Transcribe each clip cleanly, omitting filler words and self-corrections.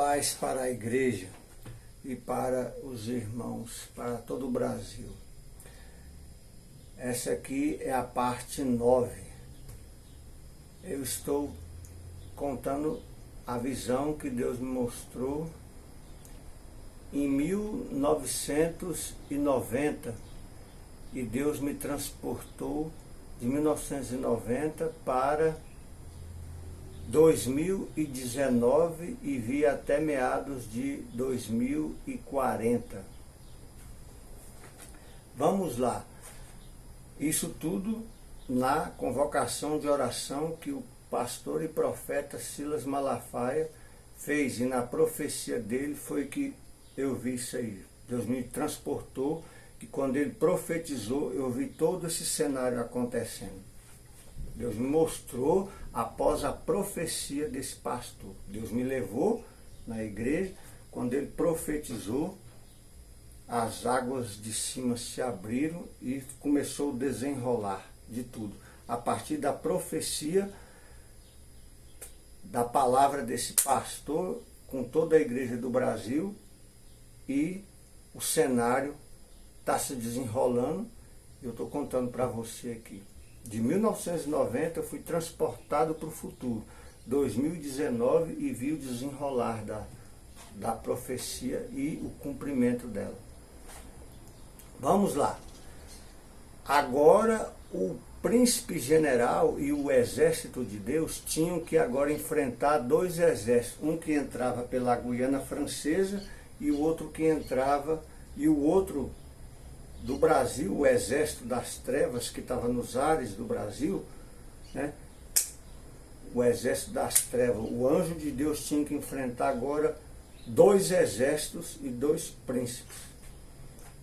paz para a igreja e para os irmãos, para todo o Brasil. Essa aqui é a parte 9. Eu estou contando a visão que Deus me mostrou em 1990 e Deus me transportou de 1990 para 2019 e vi até meados de 2040. Vamos lá. Isso tudo na convocação de oração que o pastor e profeta Silas Malafaia fez, e na profecia dele foi que eu vi isso aí. Deus me transportou, que quando ele profetizou, eu vi todo esse cenário acontecendo. Deus me mostrou após a profecia desse pastor. Deus me levou na igreja, quando ele profetizou, as águas de cima se abriram e começou o desenrolar de tudo. A partir da profecia, da palavra desse pastor, com toda a igreja do Brasil, e o cenário está se desenrolando. Eu estou contando para você aqui. De 1990 eu fui transportado para o futuro, 2019, e vi o desenrolar da profecia e o cumprimento dela. Vamos lá. Agora o príncipe general e o exército de Deus tinham que agora enfrentar dois exércitos, um que entrava pela Guiana Francesa e o outro que entrava, e o outro do Brasil, o exército das trevas que estava nos ares do Brasil, né? O exército das trevas, o anjo de Deus tinha que enfrentar agora dois exércitos e dois príncipes.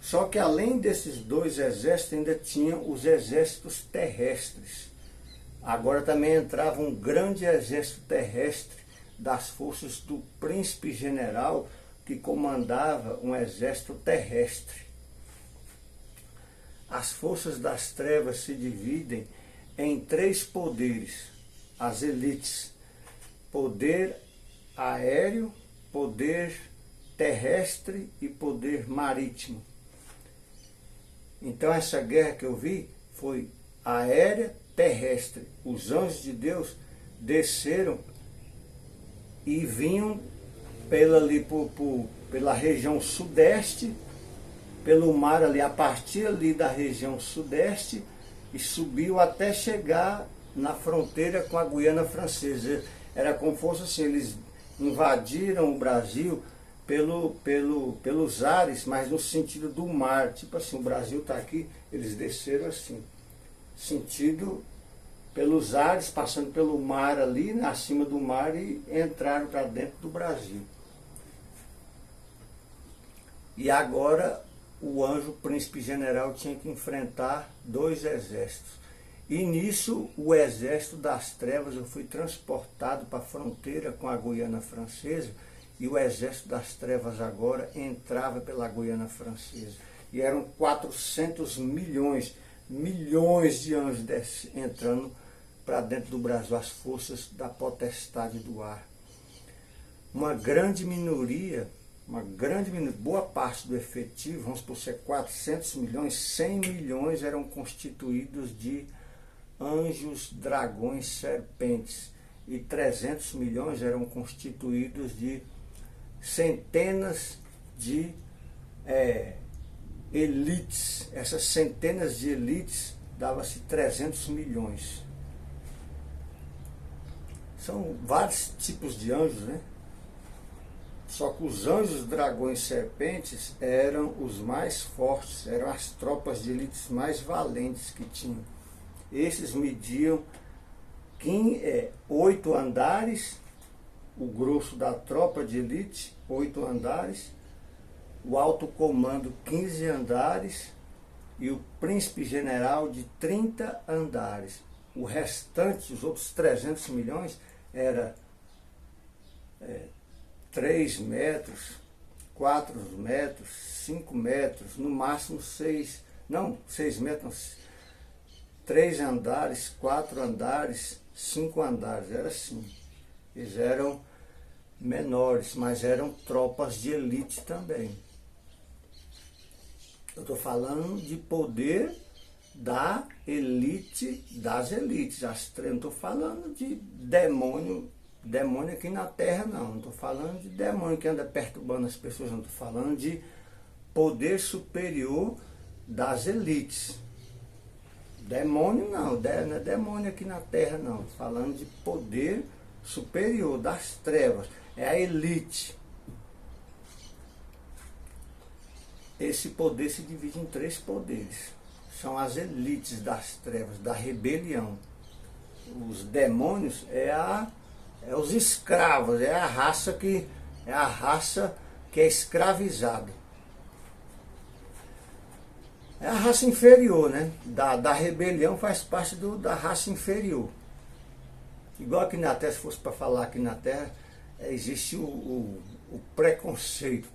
Só que além desses dois exércitos, ainda tinham os exércitos terrestres. Agora também entrava um grande exército terrestre das forças do príncipe general, que comandava um exército terrestre. As forças das trevas se dividem em três poderes, as elites: poder aéreo, poder terrestre e poder marítimo. Então essa guerra que eu vi foi aérea, terrestre. Os anjos de Deus desceram e vinham pela região sudeste, pelo mar ali, a partir ali da região sudeste, e subiu até chegar na fronteira com a Guiana Francesa. Era como fosse assim, eles invadiram o Brasil pelos ares, mas no sentido do mar. Tipo assim, o Brasil está aqui, eles desceram assim, sentido pelos ares, passando pelo mar ali, né, acima do mar, e entraram para dentro do Brasil. E agora o anjo príncipe general tinha que enfrentar dois exércitos. E nisso, o exército das trevas, eu fui transportado para a fronteira com a Guiana Francesa, e o exército das trevas agora entrava pela Guiana Francesa. E eram 400 milhões de anjos entrando para dentro do Brasil, as forças da potestade do ar. Uma grande minoria, boa parte do efetivo, vamos por ser 400 milhões, 100 milhões eram constituídos de anjos, dragões, serpentes, e 300 milhões eram constituídos de centenas de elites. Essas centenas de elites dava-se 300 milhões. São vários tipos de anjos, né? Só que os anjos, dragões e serpentes eram os mais fortes, eram as tropas de elites mais valentes que tinham. Esses mediam 8 andares, o grosso da tropa de elite, 8 andares, o alto comando 15 andares e o príncipe general de 30 andares. O restante, os outros 300 milhões, era 3 metros, 4 metros, 5 metros, no máximo 6 metros, 3 andares, 4 andares, 5 andares, era assim. Eles eram menores, mas eram tropas de elite também. Eu estou falando de poder da elite das elites. Eu não estou falando de demônio aqui na Terra, não estou falando de demônio que anda perturbando as pessoas, não estou falando de poder superior das elites. Demônio não é demônio aqui na Terra, não. Estou falando de poder superior das trevas, é a elite. Esse poder se divide em 3 poderes. São as elites das trevas, da rebelião. Os demônios é os escravos, é a raça que é escravizada. É a raça inferior, né? Da rebelião faz parte da raça inferior. Igual aqui na Terra, se fosse para falar aqui na Terra, existe o preconceito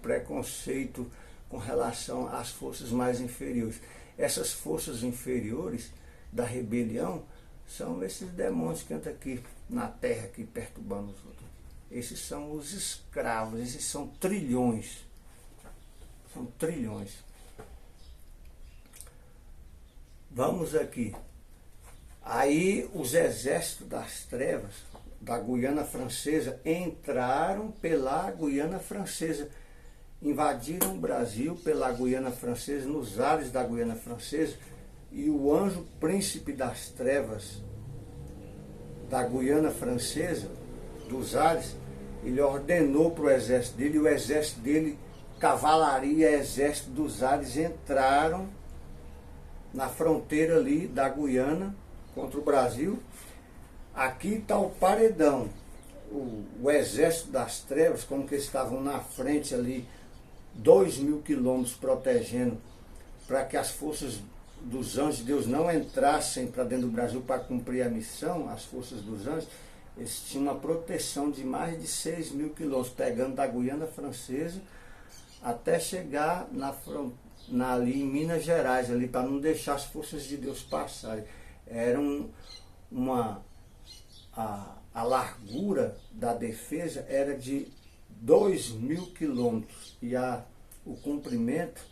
com relação às forças mais inferiores. Essas forças inferiores da rebelião são esses demônios que andam aqui na Terra, aqui perturbando os outros. Esses são os escravos, esses são trilhões. São trilhões. Vamos aqui. Aí os exércitos das trevas da Guiana Francesa entraram pela Guiana Francesa, invadiram o Brasil pela Guiana Francesa, nos ares da Guiana Francesa, e o anjo príncipe das trevas da Guiana Francesa, dos ares, ele ordenou para o exército dele, e o exército dele, cavalaria, exército dos ares, entraram na fronteira ali da Guiana contra o Brasil. Aqui está o paredão. O exército das trevas, como que eles estavam na frente ali, 2.000 quilômetros protegendo, para que as forças dos anjos de Deus não entrassem para dentro do Brasil para cumprir a missão, as forças dos anjos, eles tinham uma proteção de mais de 6.000 quilômetros, pegando da Guiana Francesa até chegar ali em Minas Gerais, ali, para não deixar as forças de Deus passarem. Era a largura da defesa era de 2.000 quilômetros e o comprimento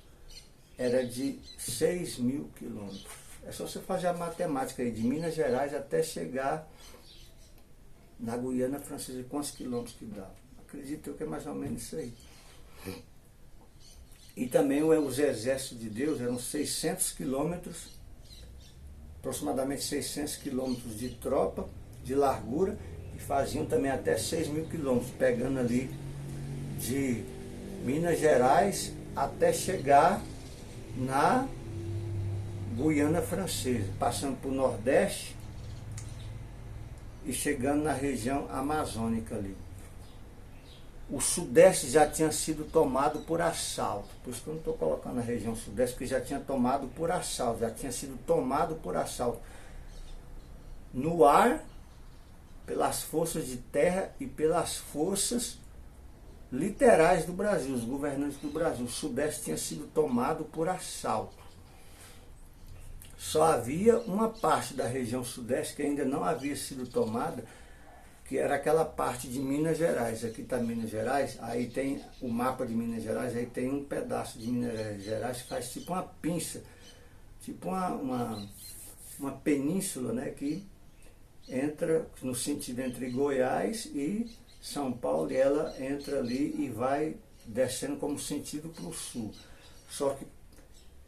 era de 6.000 quilômetros. É só você fazer a matemática aí, de Minas Gerais até chegar na Guiana Francesa, quantos quilômetros que dá? Acredito eu que é mais ou menos isso aí. E também os exércitos de Deus eram 600 quilômetros, aproximadamente 600 quilômetros de tropa, de largura, e faziam também até 6.000 quilômetros, pegando ali de Minas Gerais até chegar na Guiana Francesa, passando por Nordeste e chegando na região amazônica ali. O Sudeste já tinha sido tomado por assalto, por isso que eu não estou colocando a região Sudeste, porque já tinha tomado por assalto, já tinha sido tomado por assalto. No ar, pelas forças de terra e pelas forças literais do Brasil, os governantes do Brasil. O Sudeste tinha sido tomado por assalto. Só havia uma parte da região Sudeste que ainda não havia sido tomada, que era aquela parte de Minas Gerais. Aqui está Minas Gerais, aí tem o mapa de Minas Gerais, aí tem um pedaço de Minas Gerais que faz tipo uma pinça, tipo uma península, né, que entra no sentido entre Goiás e São Paulo, e ela entra ali e vai descendo como sentido para o sul. Só que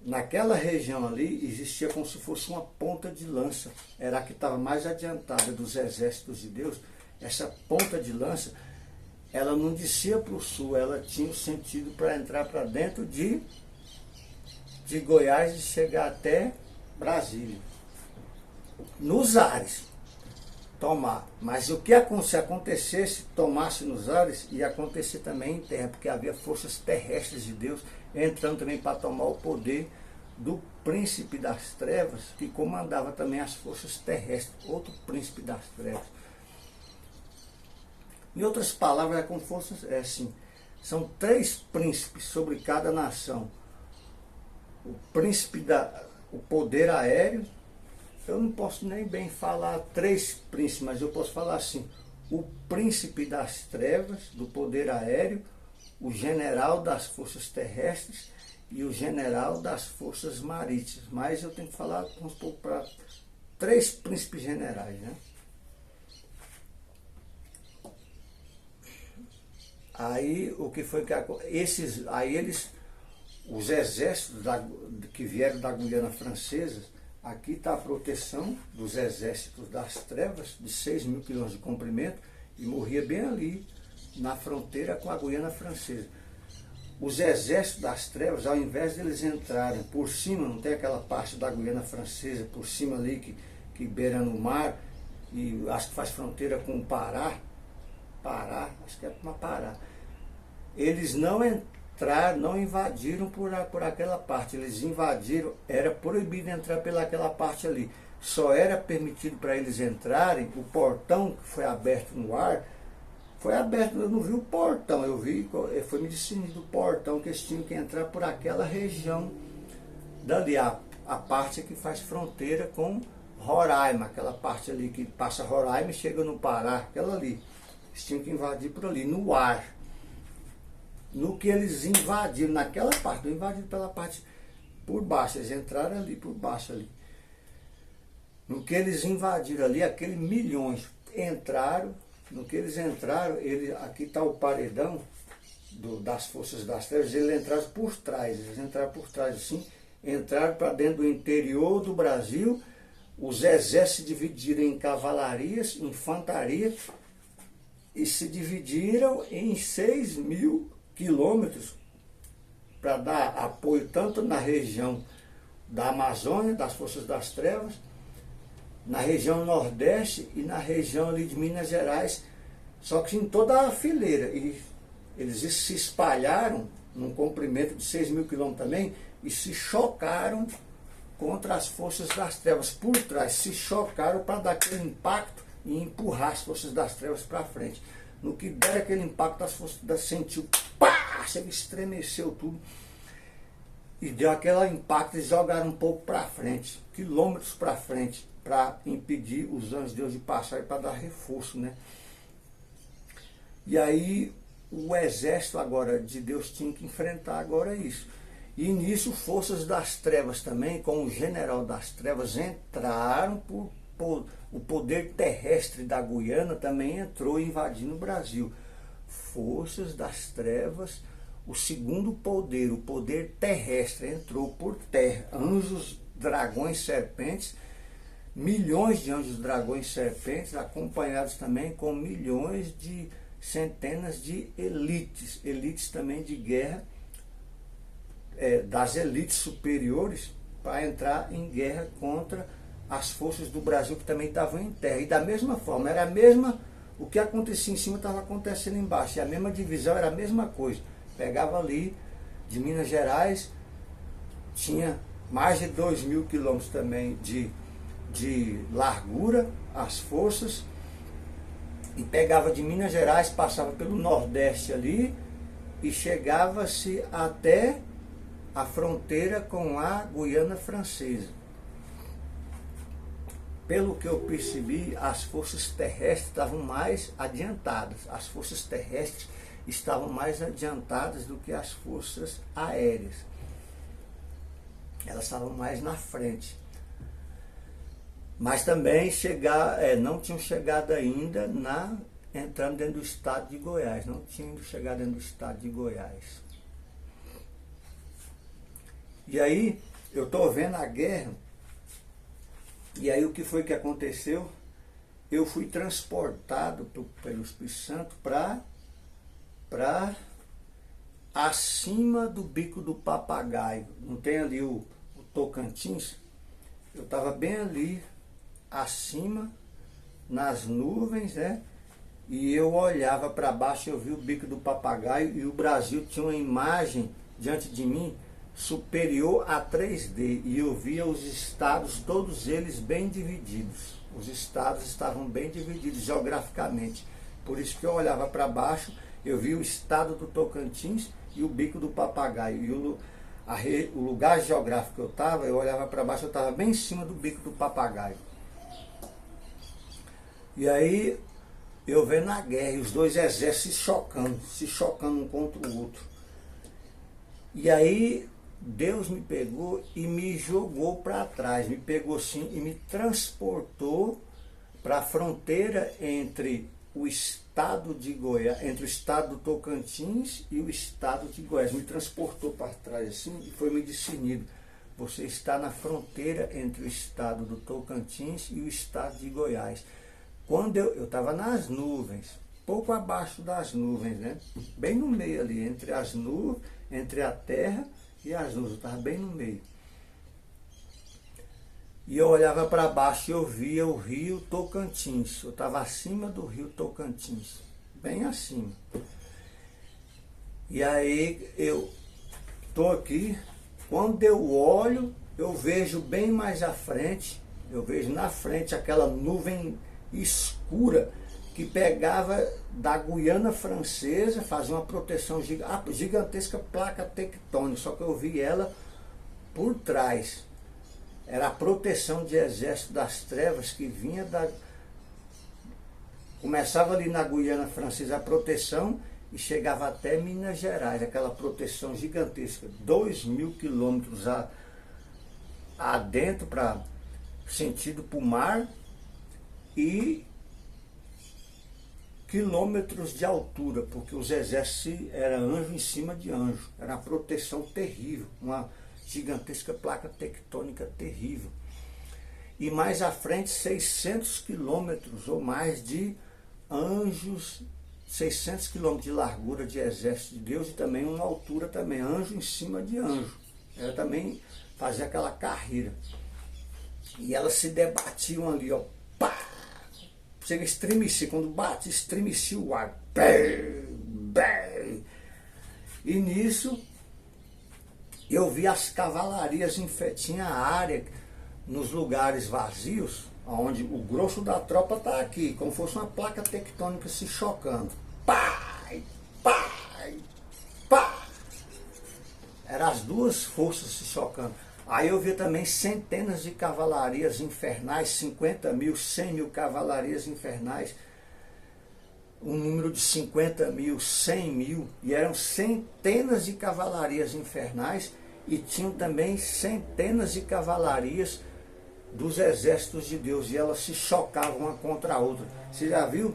naquela região ali existia como se fosse uma ponta de lança, era a que estava mais adiantada dos exércitos de Deus. Essa ponta de lança, ela não descia para o sul, ela tinha o sentido para entrar para dentro de Goiás e chegar até Brasília. Nos ares, tomar. Mas o que se acontecesse, tomasse nos ares, ia acontecer também em terra, porque havia forças terrestres de Deus entrando também para tomar o poder do príncipe das trevas, que comandava também as forças terrestres, outro príncipe das trevas. Em outras palavras, é como fosse assim, são 3 príncipes sobre cada nação. O príncipe o poder aéreo, eu não posso nem bem falar 3 príncipes, mas eu posso falar assim, o príncipe das trevas, do poder aéreo, o general das forças terrestres e o general das forças marítimas. Mas eu tenho que falar, vamos supor, para 3 príncipes generais, né? Aí o que foi que esses, aí eles, os exércitos que vieram da Guiana Francesa, aqui está a proteção dos exércitos das trevas, de 6.000 quilômetros de comprimento, e morria bem ali, na fronteira com a Guiana Francesa. Os exércitos das trevas, ao invés de eles entrarem por cima, não tem aquela parte da Guiana Francesa, por cima ali, que beira no mar, e acho que faz fronteira com o Pará, acho que é para Pará. Eles não entraram, não invadiram por aquela parte, eles invadiram, era proibido entrar pelaquela parte ali. Só era permitido para eles entrarem, o portão que foi aberto no ar, foi aberto, eu não vi o portão, eu vi, foi me discernido o portão, que eles tinham que entrar por aquela região dali, a parte que faz fronteira com Roraima, aquela parte ali que passa Roraima e chega no Pará, aquela ali. Eles tinham que invadir por ali, no ar. No que eles invadiram, naquela parte, não invadiram pela parte por baixo, eles entraram ali, por baixo ali. No que eles invadiram ali, aqueles milhões entraram, no que eles entraram, aqui está o paredão das forças das trevas, eles entraram por trás, assim, entraram para dentro do interior do Brasil, os exércitos se dividiram em cavalarias, infantaria, e se dividiram em 6.000 quilômetros para dar apoio tanto na região da Amazônia, das forças das trevas, na região nordeste e na região ali de Minas Gerais, só que em toda a fileira. E eles se espalharam num comprimento de 6.000 quilômetros também e se chocaram contra as forças das trevas por trás, se chocaram para dar aquele impacto e empurrar as forças das trevas para frente. No que der aquele impacto, as forças das sentiu, pá, estremeceu tudo e deu aquele impacto e jogaram um pouco para frente, quilômetros para frente, para impedir os anjos de Deus de passar e para dar reforço, né? E aí o exército agora de Deus tinha que enfrentar agora isso. E nisso forças das trevas também, com o general das trevas, entraram o poder terrestre da Guiana também entrou invadindo o Brasil. Forças das trevas, o segundo poder, o poder terrestre, entrou por terra. Anjos, dragões, serpentes, milhões de anjos, dragões, serpentes, acompanhados também com milhões de centenas de elites também de guerra, das elites superiores, para entrar em guerra contra as forças do Brasil que também estavam em terra. E da mesma forma, era a mesma, o que acontecia em cima estava acontecendo embaixo, e a mesma divisão era a mesma coisa. Pegava ali de Minas Gerais, tinha mais de 2.000 quilômetros também de largura, as forças, e pegava de Minas Gerais, passava pelo Nordeste ali, e chegava-se até a fronteira com a Guiana Francesa. Pelo que eu percebi, as forças terrestres estavam mais adiantadas. As forças terrestres estavam mais adiantadas do que as forças aéreas. Elas estavam mais na frente. Mas também não tinham chegado ainda entrando dentro do estado de Goiás. Não tinham chegado dentro do estado de Goiás. E aí, eu estou vendo a guerra. E aí o que foi que aconteceu? Eu fui transportado pelo Espírito Santo para acima do Bico do Papagaio. Não tem ali o Tocantins? Eu estava bem ali, acima, nas nuvens, né? E eu olhava para baixo, eu vi o Bico do Papagaio e o Brasil tinha uma imagem diante de mim superior a 3D, e eu via os estados, todos eles bem divididos. Os estados estavam bem divididos geograficamente. Por isso que eu olhava para baixo, eu via o estado do Tocantins e o Bico do Papagaio. E o lugar geográfico que eu estava, eu olhava para baixo, eu estava bem em cima do Bico do Papagaio. E aí eu vendo a guerra e os dois exércitos se chocando um contra o outro. E aí Deus me pegou e me jogou para trás, me pegou assim e me transportou para a fronteira entre o estado de Goiás, entre o estado do Tocantins e o estado de Goiás. Me transportou para trás assim e foi me discernido. Você está na fronteira entre o estado do Tocantins e o estado de Goiás. Quando eu estava nas nuvens, pouco abaixo das nuvens, né? Bem no meio ali, entre as nuvens, entre a terra e as nuvens, eu estava bem no meio. E eu olhava para baixo e eu via o rio Tocantins. Eu estava acima do rio Tocantins, bem acima. E aí eu estou aqui, quando eu olho, eu vejo bem mais à frente, eu vejo na frente aquela nuvem escura que pegava da Guiana Francesa, fazia uma proteção gigantesca placa tectônica, só que eu vi ela por trás. Era a proteção de exército das trevas que vinha da... Começava ali na Guiana Francesa a proteção e chegava até Minas Gerais, aquela proteção gigantesca, 2.000 quilômetros adentro, para sentido para o mar, e quilômetros de altura, porque os exércitos eram anjo em cima de anjo, era uma proteção terrível, uma gigantesca placa tectônica terrível. E mais à frente, 600 quilômetros ou mais de anjos, 600 quilômetros de largura de exército de Deus, e também uma altura também, anjo em cima de anjo. Ela também fazia aquela carreira. E elas se debatiam ali, ó, pá! Chega a estremecer, quando bate, estremecia o ar. Bem, bem. E nisso, eu vi as cavalarias tinha a área nos lugares vazios, onde o grosso da tropa está aqui, como fosse uma placa tectônica se chocando. Pai, pai, pá! Eram as duas forças se chocando. Aí eu vi também centenas de cavalarias infernais, 50 mil, 100 mil cavalarias infernais, um número de 50 mil, 100 mil, e eram centenas de cavalarias infernais, e tinham também centenas de cavalarias dos exércitos de Deus, e elas se chocavam uma contra a outra. Você já viu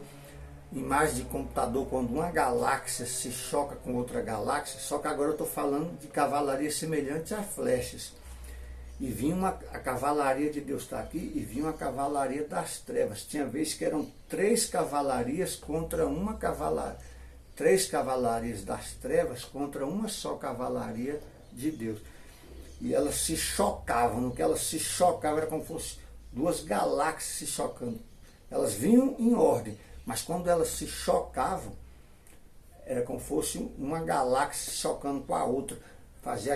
imagem de computador quando uma galáxia se choca com outra galáxia? Só que agora eu estou falando de cavalaria semelhante a flechas. E vinha a cavalaria de Deus está aqui, e vinha a cavalaria das trevas. Tinha vezes que eram 3 cavalarias contra uma cavalaria. 3 cavalarias das trevas contra uma só cavalaria de Deus. E elas se chocavam, no que elas se chocavam era como se fossem 2 galáxias se chocando. Elas vinham em ordem, mas quando elas se chocavam, era como se fosse uma galáxia se chocando com a outra. Fazia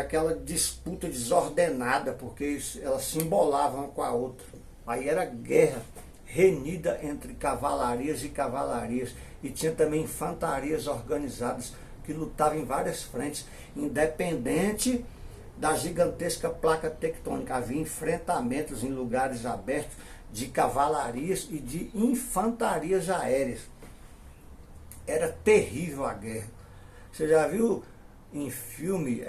aquela disputa desordenada, porque elas se embolavam com a outra. Aí era guerra renhida entre cavalarias e cavalarias. E tinha também infantarias organizadas que lutavam em várias frentes, independente da gigantesca placa tectônica. Havia enfrentamentos em lugares abertos de cavalarias e de infantarias aéreas. Era terrível a guerra. Você já viu em filme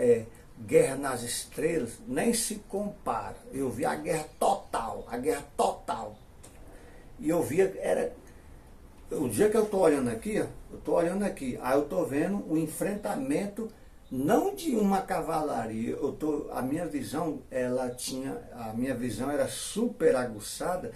Guerra nas Estrelas? Nem se compara. Eu vi a guerra total, E eu via, o dia que eu estou olhando aqui, aí eu estou vendo o enfrentamento não de uma cavalaria. A minha visão era super aguçada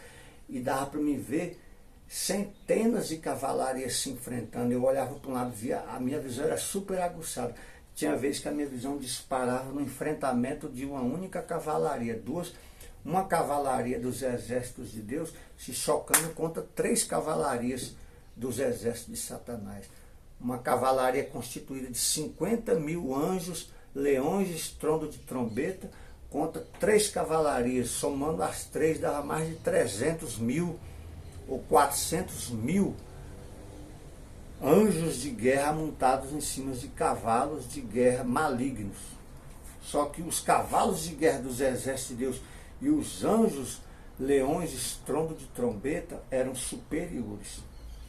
e dava para me ver centenas de cavalarias se enfrentando. Eu olhava para um lado, a minha visão era super aguçada. Tinha vezes que a minha visão disparava no enfrentamento de uma única cavalaria, uma cavalaria dos exércitos de Deus se chocando contra 3 cavalarias dos exércitos de Satanás. Uma cavalaria constituída de 50 mil anjos, leões de estrondo de trombeta, contra 3 cavalarias, somando as 3 dava mais de 300 mil ou 400 mil anjos de guerra montados em cima de cavalos de guerra malignos. Só que os cavalos de guerra dos exércitos de Deus e os anjos leões, estrondo de trombeta eram superiores.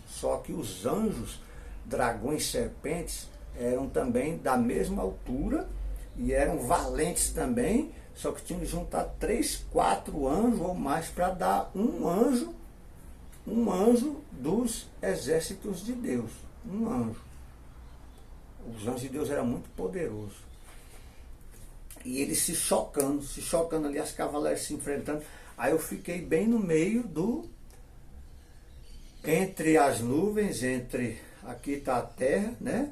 Só que os anjos, dragões, serpentes, eram também da mesma altura e eram valentes também, só que tinham que juntar 3, 4 anjos ou mais para dar um anjo dos exércitos de Deus. Um anjo. Os anjos de Deus eram muito poderosos. E eles se chocando ali, as cavalarias se enfrentando. Aí eu fiquei bem no meio entre as nuvens, aqui está a terra, né?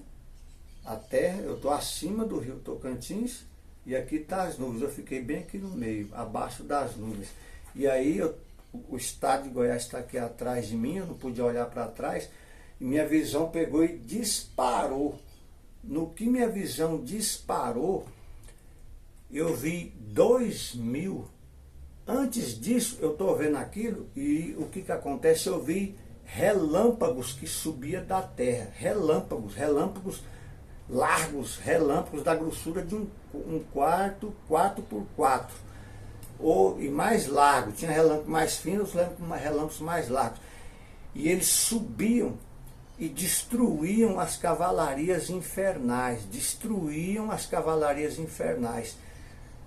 A terra, eu estou acima do rio Tocantins e aqui está as nuvens. Eu fiquei bem aqui no meio, abaixo das nuvens. E aí o estado de Goiás está aqui atrás de mim, eu não podia olhar para trás, e minha visão pegou e disparou. No que minha visão disparou, eu vi 2000. Antes disso, eu estou vendo aquilo e o que acontece? Eu vi relâmpagos que subiam da terra. Relâmpagos largos, relâmpagos da grossura de um quarto, 4x4. E mais largo. Tinha relâmpagos mais finos, relâmpagos mais largos. E eles subiam e destruíam as cavalarias infernais.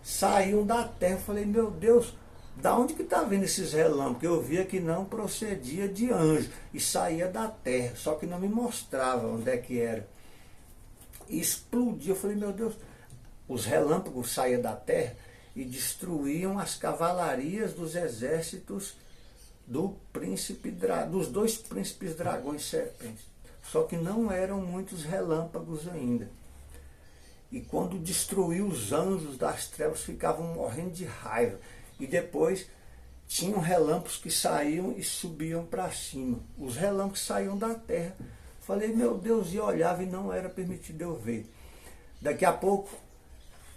Saíam da terra. Eu falei, meu Deus, da onde que está vindo esses relâmpagos? Eu via que não procedia de anjo e saía da terra, só que não me mostrava onde é que era. E explodia. Eu falei, meu Deus, os relâmpagos saíam da terra e destruíam as cavalarias dos exércitos dos 2 príncipes dragões serpentes. Só que não eram muitos relâmpagos ainda. E quando destruiu os anjos das trevas, ficavam morrendo de raiva. E depois tinham relâmpagos que saíam e subiam para cima. Os relâmpagos saíam da terra. Falei, meu Deus, e olhava e não era permitido eu ver. Daqui a pouco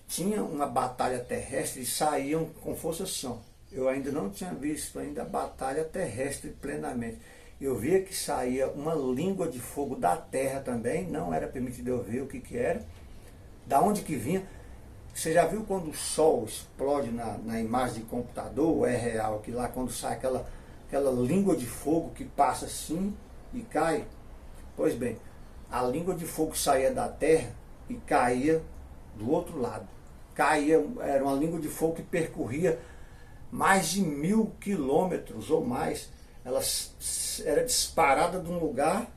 tinha uma batalha terrestre e saíam com força som. Eu ainda não tinha visto ainda a batalha terrestre plenamente. Eu via que saía uma língua de fogo da terra também, não era permitido eu ver o que era. Da onde que vinha? Você já viu quando o sol explode na imagem de computador, é real, que lá quando sai aquela língua de fogo que passa assim e cai? Pois bem, a língua de fogo saía da terra e caía do outro lado. Era uma língua de fogo que percorria mais de 1000 quilômetros ou mais. Ela era disparada de um lugar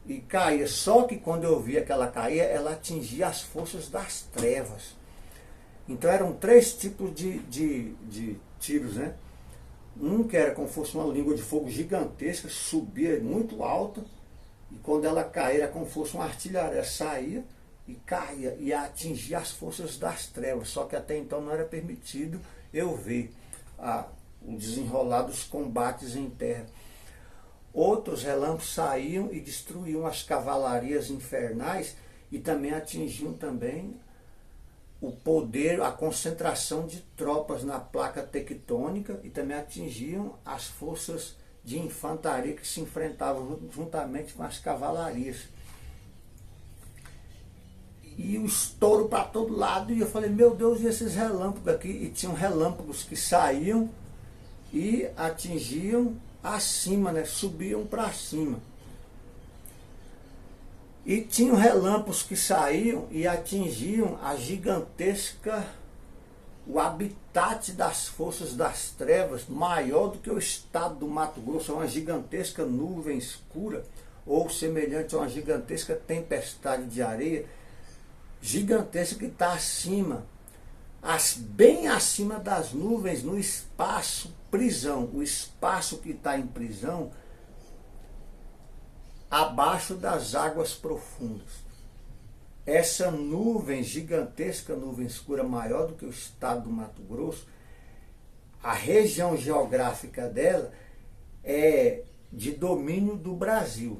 e caía. Só que quando eu via que ela caía, ela atingia as forças das trevas. Então eram 3 tipos de tiros, né? Um que era como se fosse uma língua de fogo gigantesca, subia muito alta, e quando ela caía, era como se fosse uma artilharia, saía e caía e atingia as forças das trevas. Só que até então não era permitido eu ver o desenrolar dos combates em terra. Outros relâmpagos saíam e destruíam as cavalarias infernais e também atingiam também o poder, a concentração de tropas na placa tectônica e também atingiam as forças de infantaria que se enfrentavam juntamente com as cavalarias. E o estouro para todo lado, e eu falei, meu Deus, e esses relâmpagos aqui? E tinham relâmpagos que saíam e atingiam acima, né? Subiam para cima. E tinham relâmpagos que saíam e atingiam o habitat das forças das trevas, maior do que o estado do Mato Grosso, uma gigantesca nuvem escura, ou semelhante a uma gigantesca tempestade de areia, gigantesca que está acima, bem acima das nuvens, no espaço prisão, o espaço que está em prisão, abaixo das águas profundas. Essa nuvem gigantesca, nuvem escura, maior do que o estado do Mato Grosso, a região geográfica dela é de domínio do Brasil.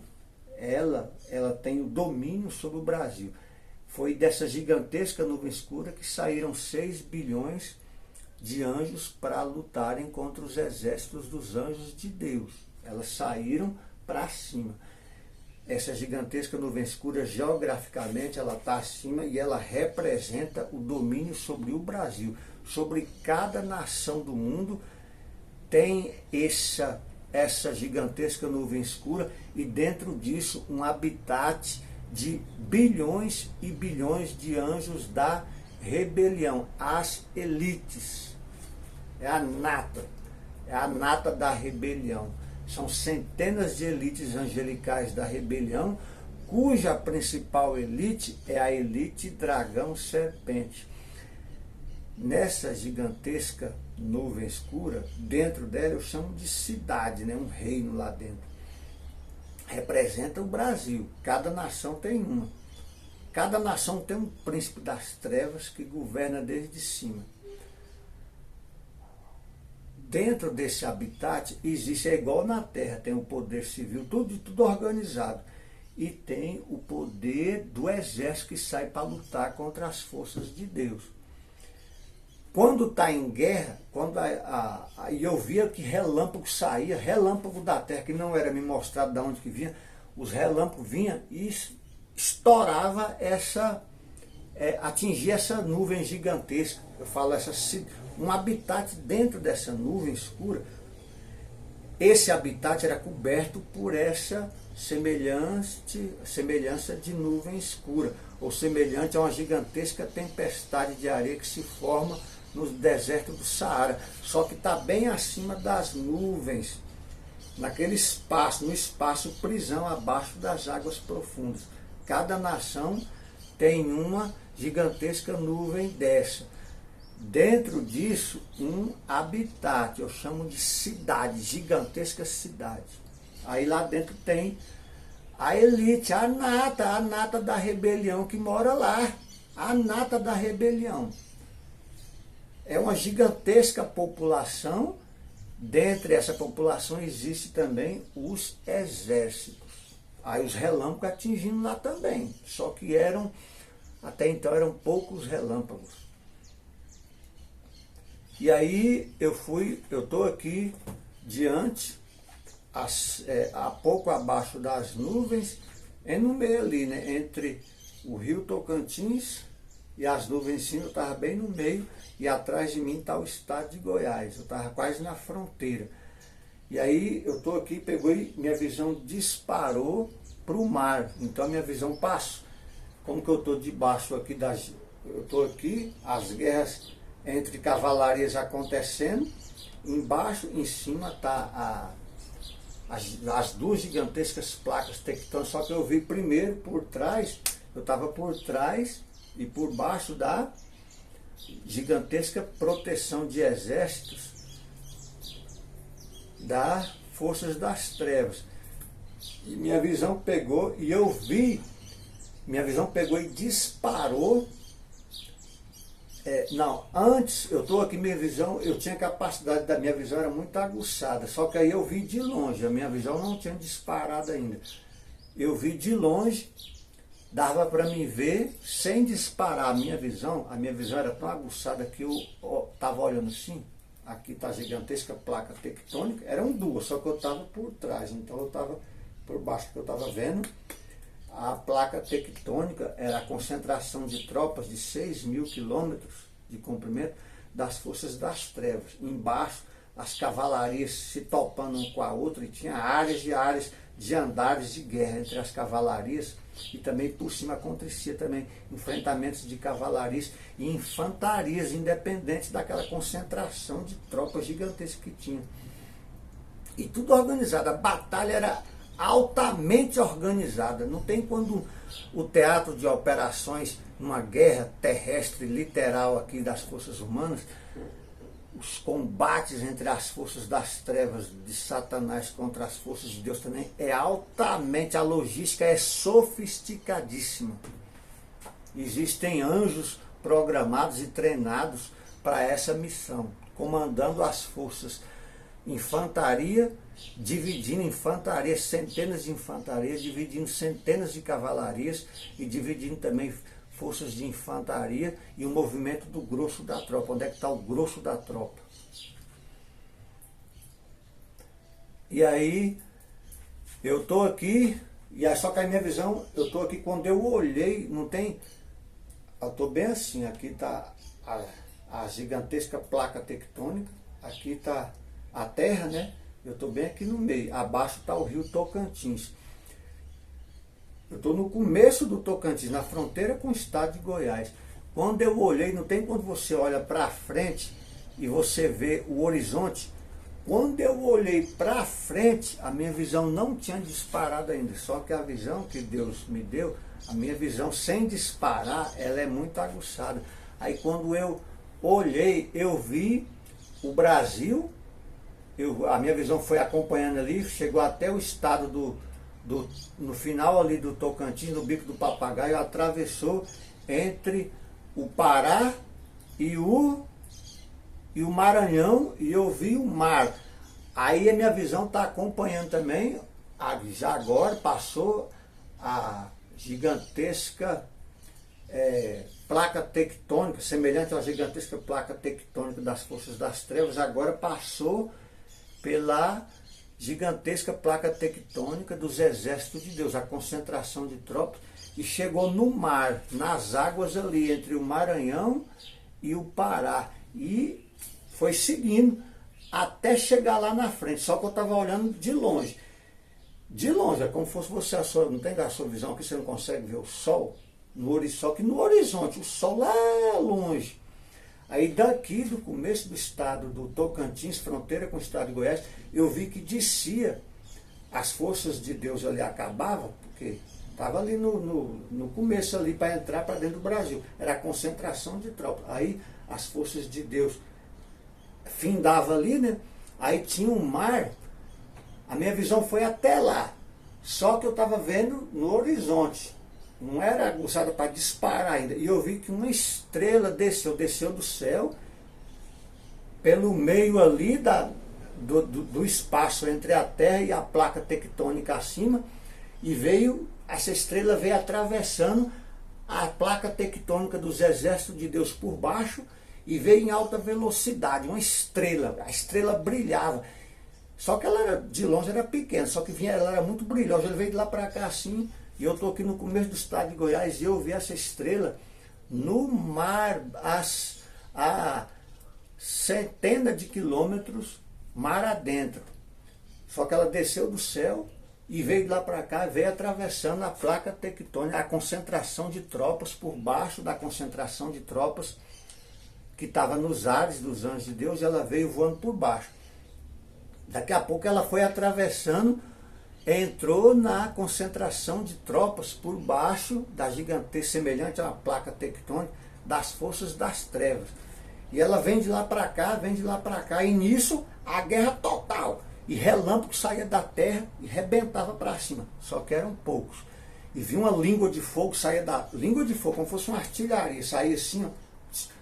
Ela tem o domínio sobre o Brasil. Foi dessa gigantesca nuvem escura que saíram 6 bilhões de anjos para lutarem contra os exércitos dos anjos de Deus. Elas saíram para cima. Essa gigantesca nuvem escura, geograficamente, ela está acima e ela representa o domínio sobre o Brasil. Sobre cada nação do mundo tem essa gigantesca nuvem escura e dentro disso um habitat de bilhões e bilhões de anjos da rebelião, as elites. É a nata da rebelião. São centenas de elites angelicais da rebelião, cuja principal elite é a elite dragão serpente. Nessa gigantesca nuvem escura, dentro dela eu chamo de cidade, né? Um reino lá dentro. Representa o Brasil. Cada nação tem uma. Cada nação tem um príncipe das trevas que governa desde cima. Dentro desse habitat existe, é igual na Terra, tem o poder civil, tudo organizado. E tem o poder do exército que sai para lutar contra as forças de Deus. Quando está em guerra, e eu via que relâmpago saía, relâmpago da terra, que não era me mostrado de onde que vinha, os relâmpagos vinham e estourava atingia essa nuvem gigantesca. Eu falo, um habitat dentro dessa nuvem escura. Esse habitat era coberto por essa semelhança de nuvem escura, ou semelhante a uma gigantesca tempestade de areia que se forma no deserto do Saara, só que está bem acima das nuvens, naquele espaço, no espaço prisão, abaixo das águas profundas. Cada nação tem uma gigantesca nuvem dessa. Dentro disso, um habitat, eu chamo de cidade, gigantesca cidade. Aí lá dentro tem a elite, a nata da rebelião que mora lá, a nata da rebelião. É uma gigantesca população. Dentre essa população existe também os exércitos. Aí os relâmpagos atingindo lá também. Só que até então eram poucos relâmpagos. E aí eu estou aqui diante, a pouco abaixo das nuvens, no meio ali, né, entre o rio Tocantins e as nuvens em cima, eu estava bem no meio, e atrás de mim está o estado de Goiás, eu estava quase na fronteira. E aí eu estou aqui, minha visão disparou para o mar, então a minha visão passou. Como que eu estou debaixo aqui eu estou aqui, as guerras entre cavalarias acontecendo, embaixo, em cima está as duas gigantescas placas tectônicas, só que eu vi primeiro por trás, eu estava por trás e por baixo da gigantesca proteção de exércitos das forças das trevas. E minha visão pegou e disparou. Antes, eu estou aqui, eu tinha capacidade, da minha visão era muito aguçada, só que aí eu vi de longe, a minha visão não tinha disparado ainda. Eu vi de longe, dava para me ver sem disparar a minha visão era tão aguçada que eu estava olhando assim, aqui está a gigantesca placa tectônica, eram duas, só que eu estava por trás, então eu estava por baixo, que eu estava vendo. A placa tectônica era a concentração de tropas de 6.000 quilômetros de comprimento das forças das trevas. Embaixo, as cavalarias se topando um com a outra, e tinha áreas e áreas de andares de guerra entre as cavalarias, e também por cima acontecia também enfrentamentos de cavalarias e infantarias independentes daquela concentração de tropas gigantescas que tinha. E tudo organizado, a batalha era altamente organizada. Não tem quando o teatro de operações, numa guerra terrestre literal aqui das forças humanas, os combates entre as forças das trevas de Satanás contra as forças de Deus também é altamente, a logística é sofisticadíssima. Existem anjos programados e treinados para essa missão, comandando as forças infantaria, dividindo infantaria, centenas de infantaria, dividindo centenas de cavalarias e dividindo também forças de infantaria e o movimento do grosso da tropa. Onde é que está o grosso da tropa? E aí, eu estou aqui, só que a minha visão, eu estou aqui, quando eu olhei, não tem... Eu estou bem assim, aqui está a gigantesca placa tectônica, aqui está a terra, né? Eu estou bem aqui no meio. Abaixo está o rio Tocantins. Eu estou no começo do Tocantins, na fronteira com o estado de Goiás. Quando eu olhei, não tem quando você olha para frente e você vê o horizonte. Quando eu olhei para frente, a minha visão não tinha disparado ainda. Só que a visão que Deus me deu, a minha visão sem disparar, ela é muito aguçada. Aí quando eu olhei, eu vi o Brasil, a minha visão foi acompanhando ali, chegou até o estado no final ali do Tocantins, no Bico do Papagaio, atravessou entre o Pará e o Maranhão, e eu vi o mar. Aí a minha visão está acompanhando também, já agora passou a gigantesca placa tectônica, semelhante à gigantesca placa tectônica das forças das trevas, agora passou pela gigantesca placa tectônica dos exércitos de Deus, a concentração de tropas, e chegou no mar, nas águas ali, entre o Maranhão e o Pará, e foi seguindo até chegar lá na frente, só que eu estava olhando de longe. De longe, é como se fosse você, não tem a sua visão, que você não consegue ver o sol, só que no horizonte, o sol lá longe. Aí daqui do começo do estado do Tocantins, fronteira com o estado de Goiás, eu vi que descia, as forças de Deus ali acabavam, porque estava ali no começo ali para entrar para dentro do Brasil. Era a concentração de tropas. Aí as forças de Deus findava ali, né? Aí tinha um mar, a minha visão foi até lá, só que eu estava vendo no horizonte, não era aguçada para disparar ainda, e eu vi que uma estrela desceu do céu, pelo meio ali do espaço entre a Terra e a placa tectônica acima, e essa estrela veio atravessando a placa tectônica dos exércitos de Deus por baixo, e veio em alta velocidade, uma estrela, a estrela brilhava, só que ela de longe era pequena, só que ela era muito brilhosa, ele veio de lá para cá assim, e eu estou aqui no começo do estado de Goiás, e eu vi essa estrela no mar, a centenas de quilômetros, mar adentro, só que ela desceu do céu, e veio de lá para cá, veio atravessando a placa tectônica, a concentração de tropas, por baixo da concentração de tropas, que estava nos ares dos anjos de Deus, ela veio voando por baixo. Daqui a pouco ela foi atravessando, entrou na concentração de tropas por baixo da gigantesca, semelhante a uma placa tectônica, das forças das trevas. E ela vem de lá para cá, e nisso a guerra total. E relâmpago saía da terra e rebentava para cima, só que eram poucos. E vi uma língua de fogo, saía da língua de fogo, como fosse uma artilharia, saía assim, ó.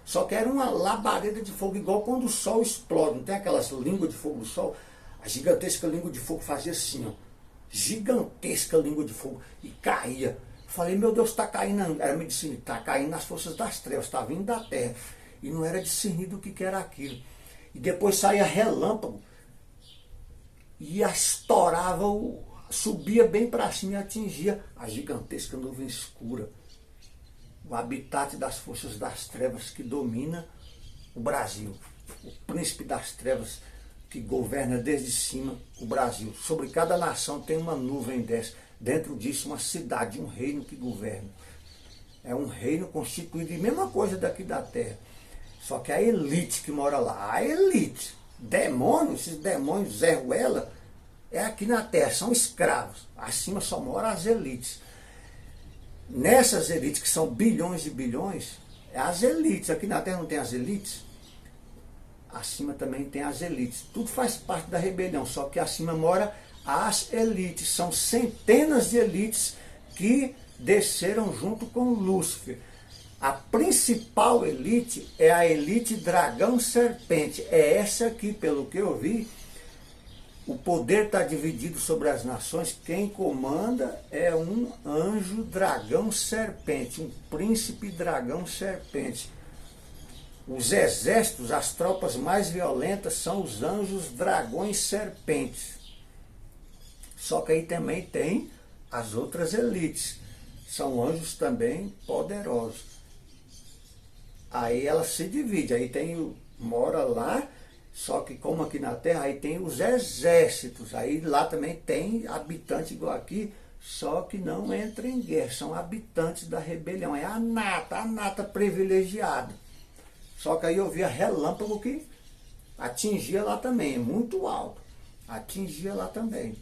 Só que era uma labareda de fogo, igual quando o sol explode. Não tem aquelas línguas de fogo do sol? A gigantesca língua de fogo fazia assim, ó. Gigantesca língua de fogo. E caía. Falei, meu Deus, está caindo. Era medicina, está caindo nas forças das trevas, está vindo da terra. E não era discernido o que era aquilo. E depois saía relâmpago. E estourava, subia bem para cima e atingia a gigantesca nuvem escura. O habitat das forças das trevas que domina o Brasil. O príncipe das trevas que governa desde cima o Brasil. Sobre cada nação tem uma nuvem dessa. Dentro disso uma cidade, um reino que governa. É um reino constituído de mesma coisa daqui da terra. Só que a elite que mora lá, a elite, demônios, esses demônios Zé Ruela, é aqui na terra, são escravos. Acima só moram as elites. Nessas elites, que são bilhões e bilhões, as elites, aqui na terra não tem as elites, acima também tem as elites. Tudo faz parte da rebelião, só que acima mora as elites. São centenas de elites que desceram junto com Lúcifer. A principal elite é a elite dragão serpente. É essa aqui, pelo que eu vi, o poder está dividido sobre as nações. Quem comanda é um anjo dragão serpente, um príncipe dragão serpente. Os exércitos, as tropas mais violentas são os anjos dragões serpentes. Só que aí também tem as outras elites. São anjos também poderosos. Aí ela se divide. Aí mora lá Só que como aqui na Terra, aí tem os exércitos, aí lá também tem habitante igual aqui, só que não entra em guerra, são habitantes da rebelião, é a nata privilegiada. Só que aí eu via relâmpago que atingia lá também, é muito alto, atingia lá também.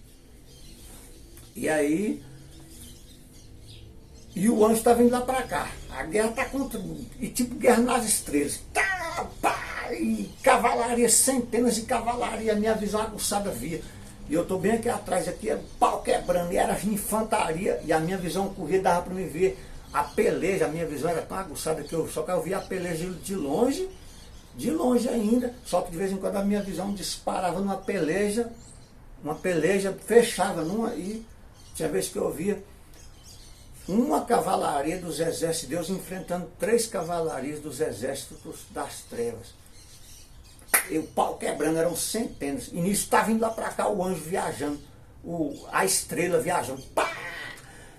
E aí, e o anjo está vindo lá para cá, a guerra está contra, e tipo guerra nas estrelas, tá, pá, e cavalaria, centenas de cavalaria, a minha visão aguçada via. E eu estou bem aqui atrás, aqui, pau quebrando, e era infantaria, e a minha visão corria, dava para me ver a peleja, a minha visão era tão aguçada que só que eu via a peleja de longe ainda, só que de vez em quando a minha visão disparava numa peleja, uma peleja fechava numa, e tinha vezes que eu via uma cavalaria dos exércitos de Deus enfrentando 3 cavalarias dos exércitos das trevas. E o pau quebrando, eram centenas. E nisso está vindo lá para cá o anjo viajando, a estrela viajando. Pá!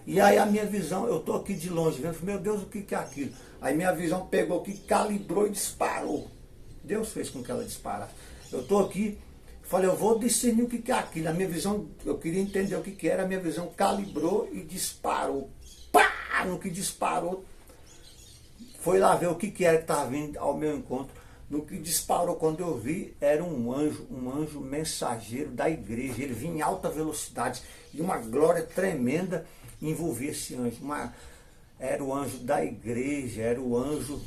E aí a minha visão, eu estou aqui de longe vendo, meu Deus, o que é aquilo? Aí minha visão pegou aqui, calibrou e disparou. Deus fez com que ela disparasse. Eu estou aqui, falei, eu vou discernir o que é aquilo. A minha visão, eu queria entender o que era, a minha visão calibrou e disparou. Pá! No que disparou, foi lá ver o que era que estava vindo ao meu encontro. No que disparou, quando eu vi, era um anjo mensageiro da igreja. Ele vinha em alta velocidade e uma glória tremenda envolvia esse anjo. Era o anjo da igreja, era o anjo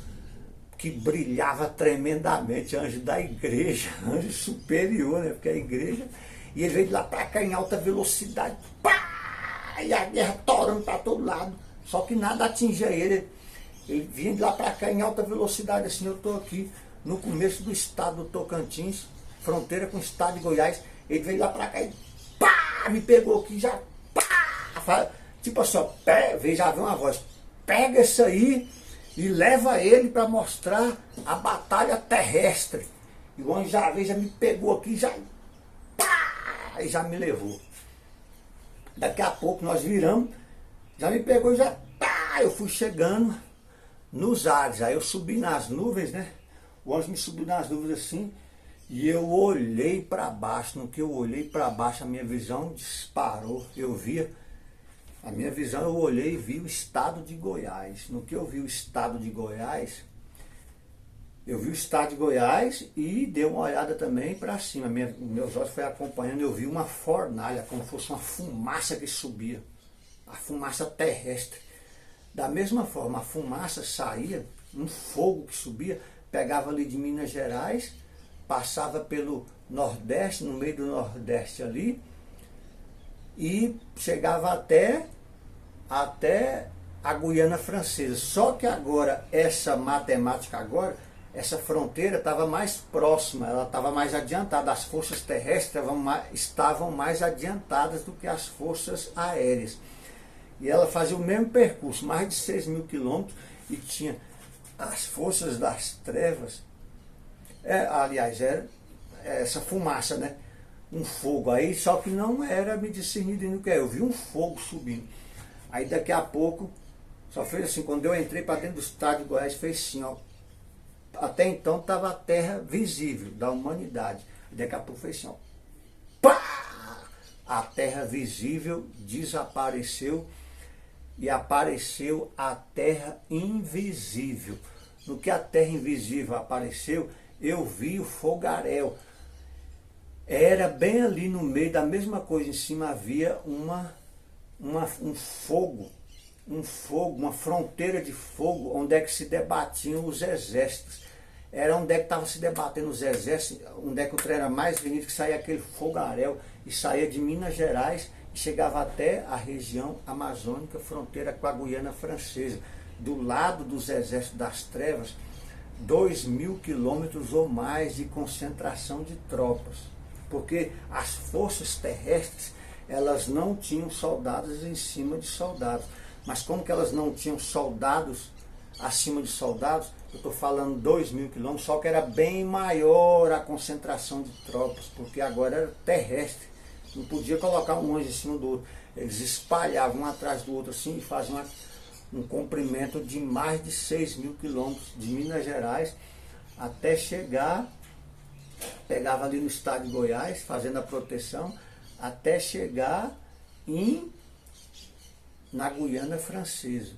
que brilhava tremendamente, anjo da igreja, anjo superior, né? Porque a igreja, e ele veio de lá para cá em alta velocidade, pá! E a guerra torando para todo lado, só que nada atingia ele. Ele vinha de lá para cá em alta velocidade, assim. Eu estou aqui no começo do estado do Tocantins, fronteira com o estado de Goiás. Ele veio lá para cá e pá! Me pegou aqui, já pá! Tipo assim, ó, já veio uma voz, pega isso aí e leva ele para mostrar a batalha terrestre. E o anjo já me pegou aqui, já pá! E já me levou. Daqui a pouco nós viramos, já me pegou e já pá! Eu fui chegando nos ares, aí eu subi nas nuvens, né? O anjo me subiu nas nuvens assim, e eu olhei para baixo. No que eu olhei para baixo, a minha visão disparou. Eu via, a minha visão, eu olhei e vi o estado de Goiás. No que eu vi o estado de Goiás, eu vi o estado de Goiás e dei uma olhada também para cima. Meus olhos foram acompanhando, eu vi uma fornalha, como se fosse uma fumaça que subia. A fumaça terrestre. Da mesma forma, a fumaça saía, um fogo que subia, pegava ali de Minas Gerais, passava pelo Nordeste, no meio do Nordeste ali, e chegava até a Guiana Francesa. Só que agora, essa matemática agora, essa fronteira estava mais próxima, ela estava mais adiantada, as forças terrestres estavam mais adiantadas do que as forças aéreas. E ela fazia o mesmo percurso, mais de 6.000 quilômetros, e tinha as forças das trevas, aliás, era essa fumaça, né? Um fogo aí, só que não era me discernido no que é. Eu vi um fogo subindo. Aí daqui a pouco, só fez assim, quando eu entrei para dentro do estado de Goiás, fez assim, ó. Até então estava a terra visível da humanidade. Daqui a pouco fez assim, ó. Pá! A terra visível desapareceu. E apareceu a terra invisível. No que a terra invisível apareceu, eu vi o fogaréu. Era bem ali no meio da mesma coisa, em cima havia um fogo, uma fronteira de fogo, onde é que se debatiam os exércitos. Era onde é que estava se debatendo os exércitos, onde é que o trem era mais bonito, que saía aquele fogaréu, e saía de Minas Gerais, chegava até a região amazônica, fronteira com a Guiana Francesa. Do lado dos exércitos das trevas, 2.000 quilômetros ou mais de concentração de tropas. Porque as forças terrestres, elas não tinham soldados em cima de soldados. Mas como que elas não tinham soldados acima de soldados, eu estou falando 2.000 quilômetros, só que era bem maior a concentração de tropas, porque agora era terrestre. Não podia colocar um anjo em cima do outro. Eles espalhavam um atrás do outro assim e faziam um comprimento de mais de 6.000 quilômetros de Minas Gerais até chegar pegava ali no estado de Goiás, fazendo a proteção, até chegar na Guiana Francesa.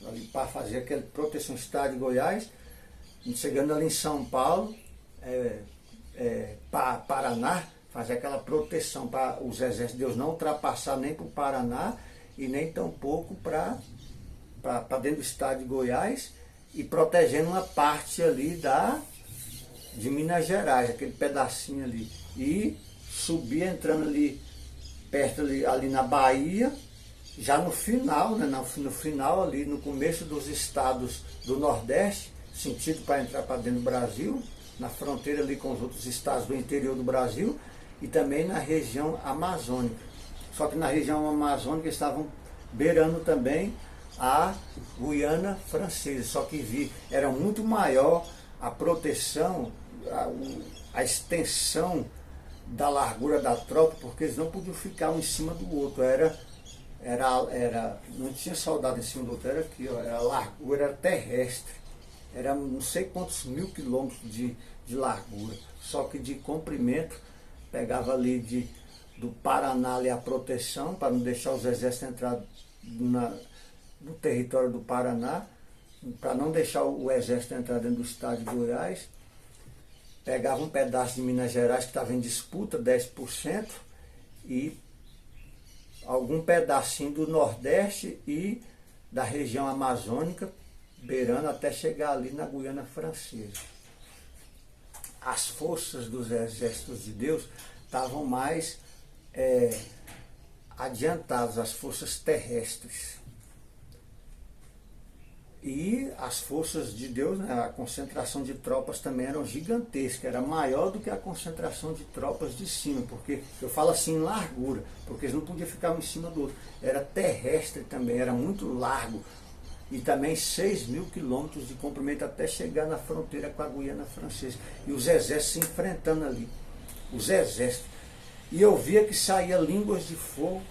Ali para fazer aquela proteção, estado de Goiás, chegando ali em São Paulo, Paraná, fazer aquela proteção para os exércitos de Deus não ultrapassar nem para o Paraná e nem tampouco para dentro do estado de Goiás, e protegendo uma parte ali de Minas Gerais, aquele pedacinho ali. E subir entrando ali perto ali na Bahia, já no final, né, no final ali, no começo dos estados do Nordeste, sentido para entrar para dentro do Brasil, na fronteira ali com os outros estados do interior do Brasil, e também na região amazônica. Só que na região amazônica estavam beirando também a Guiana Francesa, só que era muito maior a proteção, a extensão da largura da tropa, porque eles não podiam ficar um em cima do outro, não tinha soldado em cima do outro, era aqui, ó, a largura era terrestre, era não sei quantos mil quilômetros de largura, só que de comprimento, pegava ali do Paraná ali a proteção, para não deixar os exércitos entrar no território do Paraná, para não deixar o exército entrar dentro do estado de Goiás, pegava um pedaço de Minas Gerais que estava em disputa, 10%, e algum pedacinho do Nordeste e da região amazônica, beirando até chegar ali na Guiana Francesa. As forças dos exércitos de Deus estavam mais adiantadas, as forças terrestres. E as forças de Deus, né, a concentração de tropas também eram gigantesca, era maior do que a concentração de tropas de cima, porque eu falo assim em largura, porque eles não podiam ficar um em cima do outro, era terrestre também, era muito largo, e também 6.000 quilômetros de comprimento até chegar na fronteira com a Guiana Francesa, e os exércitos se enfrentando ali, os exércitos, e eu via que saía línguas de fogo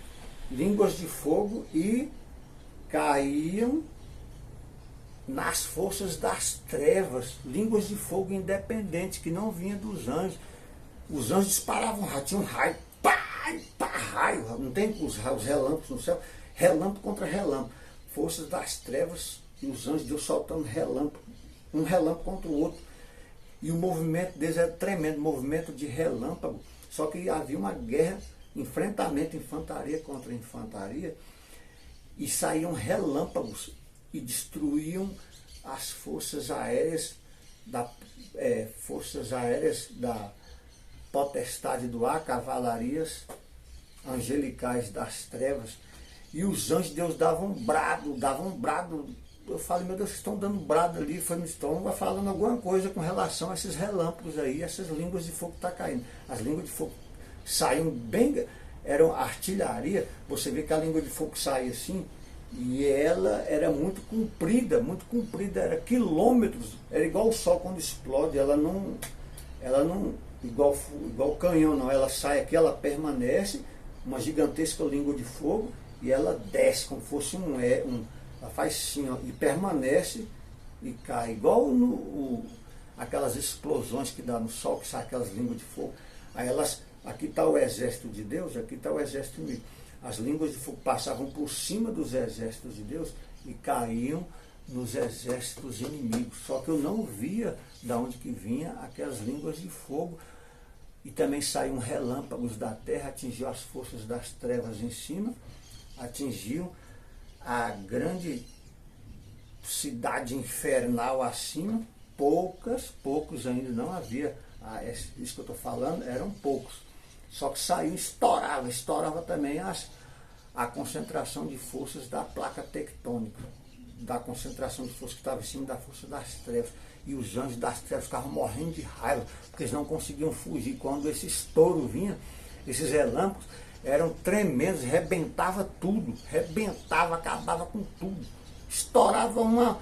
e caíam nas forças das trevas, línguas de fogo independentes, que não vinham dos anjos. Os anjos disparavam raio, tinha um raio, raio, não tem os relâmpagos no céu, relâmpago contra relâmpago, forças das trevas, e os anjos de Deus soltando relâmpago, um relâmpago contra o outro, e o movimento deles era tremendo, movimento de relâmpago, só que havia uma guerra, enfrentamento infantaria contra infantaria, e saíam relâmpagos, e destruíam as forças aéreas da potestade do ar, cavalarias angelicais das trevas. E os anjos de Deus davam um brado. Eu falei, meu Deus, vocês estão dando brado ali, estão falando alguma coisa com relação a esses relâmpagos aí, essas línguas de fogo que estão caindo. As línguas de fogo saíam bem, eram artilharia, você vê que a língua de fogo saía assim, e ela era muito comprida, era quilômetros, era igual o sol quando explode, ela não igual o canhão não, ela sai aqui, ela permanece, uma gigantesca língua de fogo, e ela desce como fosse ela faz assim, ó, e permanece e cai, igual aquelas explosões que dá no sol, que sai aquelas línguas de fogo, aí aqui está o exército de Deus, aqui está o exército inimigo. As línguas de fogo passavam por cima dos exércitos de Deus e caíam nos exércitos inimigos. Só que eu não via de onde que vinha aquelas línguas de fogo. E também saíam relâmpagos da terra, atingiam as forças das trevas em cima, atingiam a grande cidade infernal acima. Poucos ainda não havia, isso que eu estou falando, eram poucos. Só que saiu, estourava também a concentração de forças da placa tectônica, da concentração de forças que estava em cima da força das trevas. E os anjos das trevas ficavam morrendo de raiva, porque eles não conseguiam fugir. Quando esse estouro vinha, esses relâmpagos eram tremendos, rebentava tudo, acabava com tudo. Estourava uma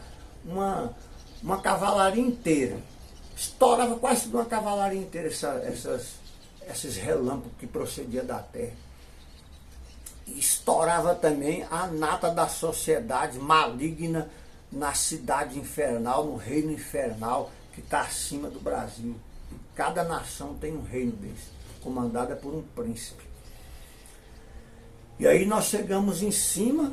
cavalaria inteira. Estourava quase uma cavalaria inteira esses relâmpagos que procediam da terra. E estourava também a nata da sociedade maligna na cidade infernal, no reino infernal que está acima do Brasil. Cada nação tem um reino deles, comandada por um príncipe. E aí nós chegamos em cima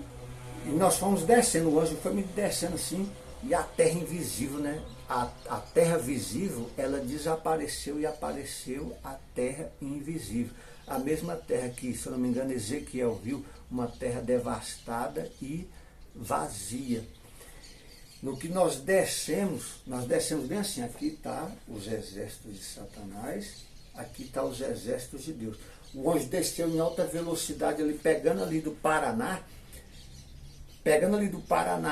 e nós fomos descendo, o anjo foi me descendo assim, e a terra invisível, né? A terra visível, ela desapareceu e apareceu a terra invisível. A mesma terra que, se eu não me engano, Ezequiel viu, uma terra devastada e vazia. No que nós descemos bem assim, aqui está os exércitos de Satanás, aqui está os exércitos de Deus. O anjo desceu em alta velocidade ali, pegando ali do Paraná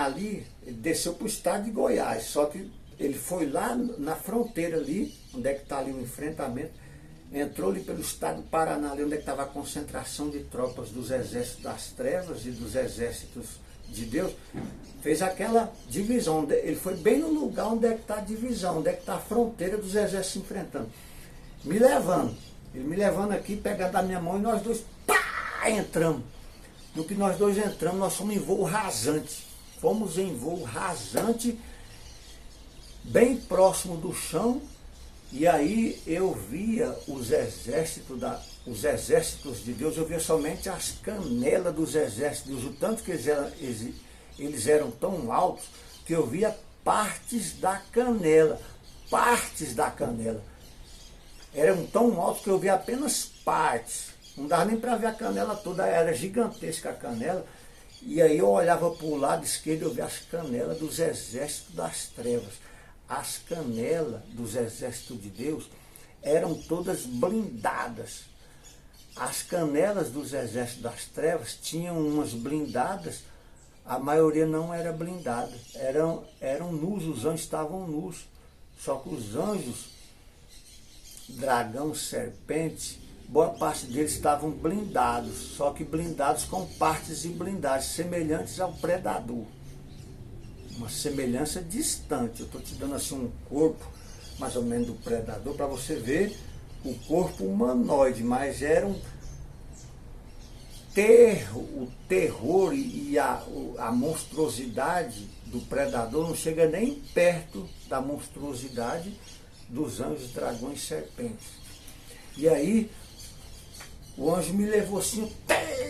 ali, ele desceu para o estado de Goiás, só que ele foi lá na fronteira ali, onde é que está ali o enfrentamento, entrou ali pelo estado do Paraná, ali onde é que estava a concentração de tropas dos exércitos das trevas e dos exércitos de Deus, fez aquela divisão, ele foi bem no lugar onde é que está a divisão, onde é que está a fronteira dos exércitos se enfrentando, ele me levando aqui, pegando a minha mão e nós dois, pá, entramos. No que nós dois entramos, nós fomos em voo rasante. Fomos em voo rasante, bem próximo do chão, e aí eu via os exércitos de Deus, eu via somente as canelas dos exércitos de Deus, o tanto que eles eram tão altos, que eu via partes da canela. Eram tão altos que eu via apenas partes. Não dava nem para ver a canela toda, era gigantesca a canela. E aí eu olhava para o lado esquerdo e eu via as canelas dos exércitos das trevas. As canelas dos exércitos de Deus eram todas blindadas. As canelas dos exércitos das trevas tinham umas blindadas, a maioria não era blindada. Eram nus, os anjos estavam nus. Só que os anjos, dragão, serpente, boa parte deles estavam blindados, só que blindados com partes de blindagem, semelhantes ao predador. Uma semelhança distante. Eu estou te dando assim um corpo, mais ou menos do predador, para você ver o corpo humanoide, mas era o terror e a monstruosidade do predador não chega nem perto da monstruosidade dos anjos, dragões e serpentes. E aí, o anjo me levou assim,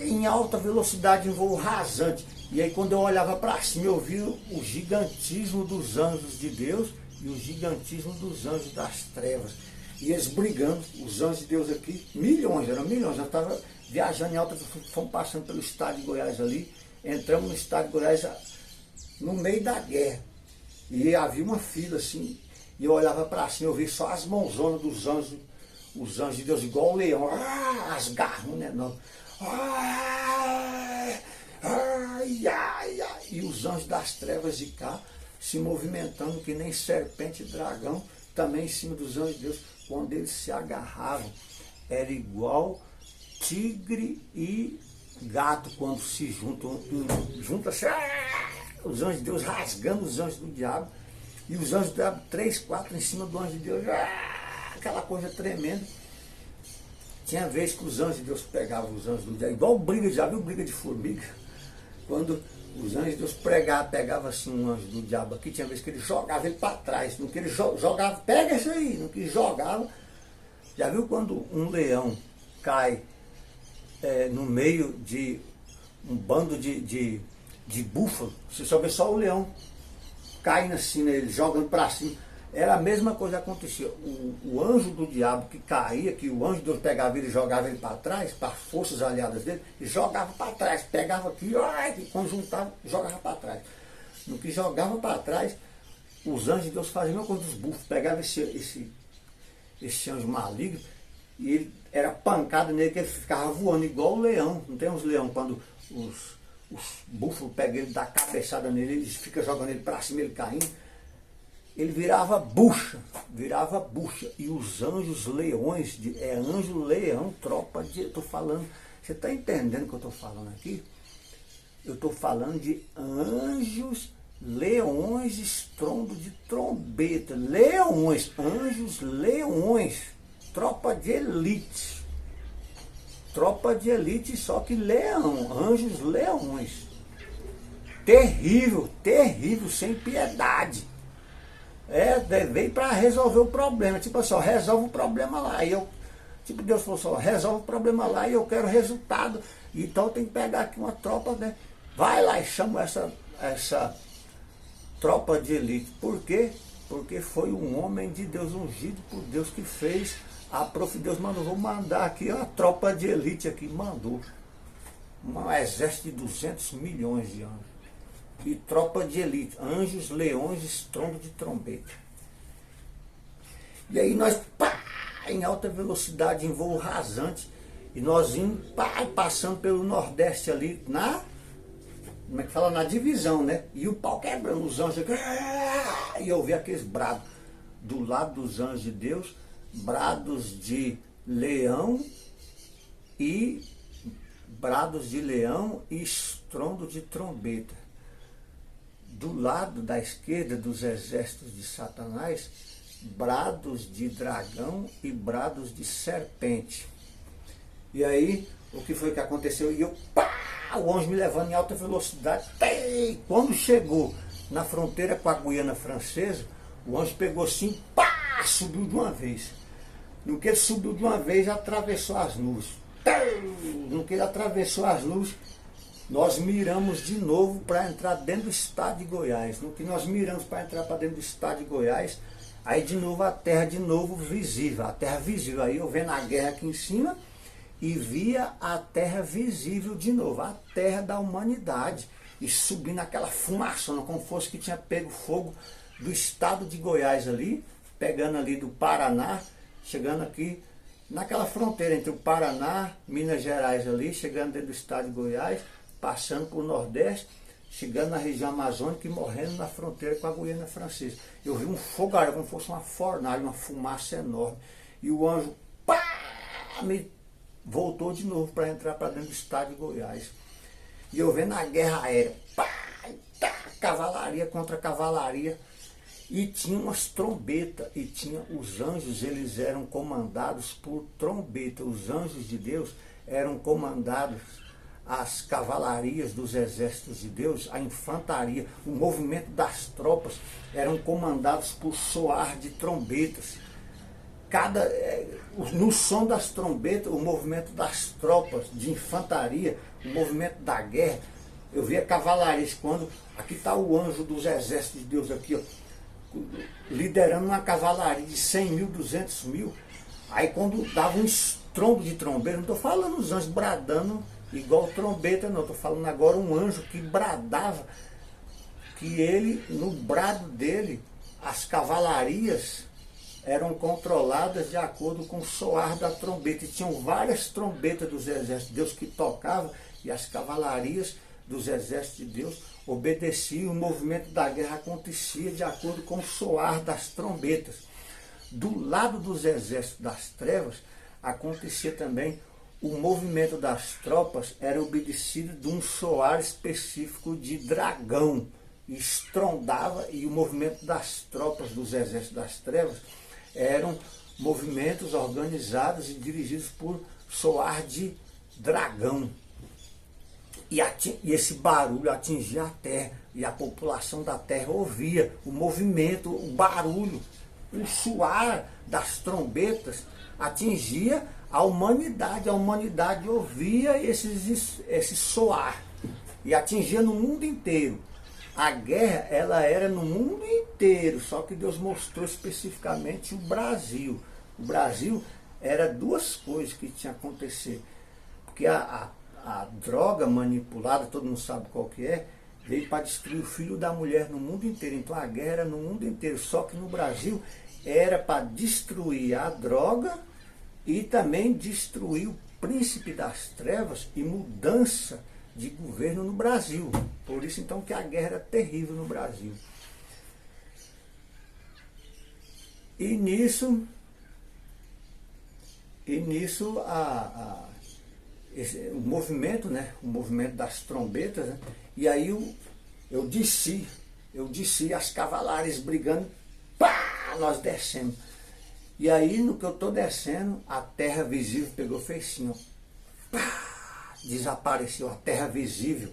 em alta velocidade, em voo rasante. E aí quando eu olhava para cima, eu via o gigantismo dos anjos de Deus e o gigantismo dos anjos das trevas. E eles brigando, os anjos de Deus aqui, eram milhões. Eu estava viajando em alta, fomos passando pelo estado de Goiás ali, entramos no estado de Goiás no meio da guerra. E havia uma fila assim, e eu olhava para cima, eu via só as mãozonas dos anjos, os anjos de Deus, igual o leão, as garras, né? E os anjos das trevas de cá se movimentando que nem serpente e dragão, também em cima dos anjos de Deus, quando eles se agarravam. Era igual tigre e gato quando se juntam assim, os anjos de Deus rasgando os anjos do diabo, e os anjos do diabo, 3, 4 em cima do anjo de Deus, aquela coisa tremenda. Tinha vez que os anjos de Deus pegavam os anjos do diabo, igual briga, já viu briga de formiga? Quando os anjos de Deus pegavam assim um anjo do diabo aqui, tinha vez que ele jogava ele para trás, no que ele jogava, pega isso aí, no que jogava. Já viu quando um leão cai no meio de um bando de búfalo? Você só vê só o leão caindo assim, né, ele jogando para cima. Era a mesma coisa que acontecia. O anjo do diabo que caía, que o anjo de Deus pegava ele e jogava ele para trás, para as forças aliadas dele, e jogava para trás, pegava aqui, e quando juntava, jogava para trás. No que jogava para trás, os anjos de Deus faziam a mesma coisa dos búfalos, pegavam esse anjo maligno, e ele era pancada nele, que ele ficava voando igual o leão. Não tem uns leão, quando os búfalos pegam ele, dá cabeçada nele, eles ficam jogando ele para cima, ele caindo. Ele virava bucha. E os anjos leões, anjo leão, tropa de... Estou falando, você está entendendo o que eu estou falando aqui? Eu estou falando de anjos leões, estrondo de trombeta. Leões, anjos leões, tropa de elite. Tropa de elite, só que leão, anjos leões. Terrível, sem piedade. Veio para resolver o problema. Tipo assim, ó, resolve o problema lá. E eu, tipo, Deus falou assim, ó, resolve o problema lá e eu quero resultado. Então tem que pegar aqui uma tropa, né? Vai lá e chama essa tropa de elite. Por quê? Porque foi um homem de Deus, ungido por Deus, que fez. Deus mandou, vou mandar aqui a tropa de elite aqui, mandou. Um exército de 200 milhões de anjos. E tropa de elite, anjos, leões, estrondo de trombeta. E aí nós, pá, em alta velocidade, em voo rasante, e nós indo, pá, passando pelo Nordeste ali, como é que fala? Na divisão, né? E o pau quebrando, os anjos, e eu vi aqueles brados do lado dos anjos de Deus, brados de leão e estrondo de trombeta. Do lado da esquerda dos exércitos de Satanás, brados de dragão e brados de serpente. E aí, o que foi que aconteceu? E eu, pá, o anjo me levando em alta velocidade. Quando chegou na fronteira com a Guiana Francesa, o anjo pegou assim, pá, subiu de uma vez. No que ele subiu de uma vez, atravessou as nuvens. No que ele atravessou as nuvens, nós miramos de novo para entrar dentro do estado de Goiás. No que nós miramos para entrar para dentro do estado de Goiás, aí de novo a terra de novo visível, a terra visível. Aí eu vendo a guerra aqui em cima e via a terra visível de novo, a terra da humanidade. E subindo aquela fumaçona, como fosse que tinha pego fogo do estado de Goiás ali, pegando ali do Paraná, chegando aqui naquela fronteira entre o Paraná, Minas Gerais ali, chegando dentro do estado de Goiás, passando por Nordeste, chegando na região amazônica e morrendo na fronteira com a Guiana Francesa. Eu vi um fogaréu, como fosse uma fornalha, uma fumaça enorme. E o anjo, pá, me voltou de novo para entrar para dentro do estado de Goiás. E eu vendo a guerra aérea, pá, tá, cavalaria contra cavalaria. E tinha umas trombetas, e tinha os anjos, eles eram comandados por trombeta. Os anjos de Deus eram comandados, as cavalarias dos exércitos de Deus, a infantaria, o movimento das tropas eram comandados por soar de trombetas. No som das trombetas, o movimento das tropas de infantaria, o movimento da guerra, eu via cavalarias, quando aqui está o anjo dos exércitos de Deus aqui, ó, liderando uma cavalaria de 100 mil, 200 mil, aí quando dava um estrondo de trombeta, não estou falando os anjos bradando igual trombeta, não, estou falando agora um anjo que bradava, que ele, no brado dele, as cavalarias eram controladas de acordo com o soar da trombeta, e tinham várias trombetas dos exércitos de Deus que tocavam, e as cavalarias dos exércitos de Deus obedeciam, o movimento da guerra acontecia de acordo com o soar das trombetas. Do lado dos exércitos das trevas, acontecia também o movimento das tropas, era obedecido de um soar específico de dragão, e estrondava, e o movimento das tropas dos exércitos das trevas eram movimentos organizados e dirigidos por soar de dragão. E esse barulho atingia a terra, e a população da terra ouvia o movimento, o barulho, o soar das trombetas atingia a humanidade ouvia esse soar, e atingia no mundo inteiro. A guerra, ela era no mundo inteiro, só que Deus mostrou especificamente o Brasil. O Brasil era duas coisas que tinha que acontecer, porque a droga manipulada, todo mundo sabe qual que é, veio para destruir o filho da mulher no mundo inteiro. Então a guerra era no mundo inteiro, só que no Brasil era para destruir a droga e também destruir o príncipe das trevas e mudança de governo no Brasil. Por isso então que a guerra era terrível no Brasil. E nisso o movimento, né? O movimento das trombetas, né? E aí eu desci, as cavalarias brigando, pá, nós descemos. E aí no que eu estou descendo, a terra visível pegou, fez assim, ó, pá, desapareceu a terra visível.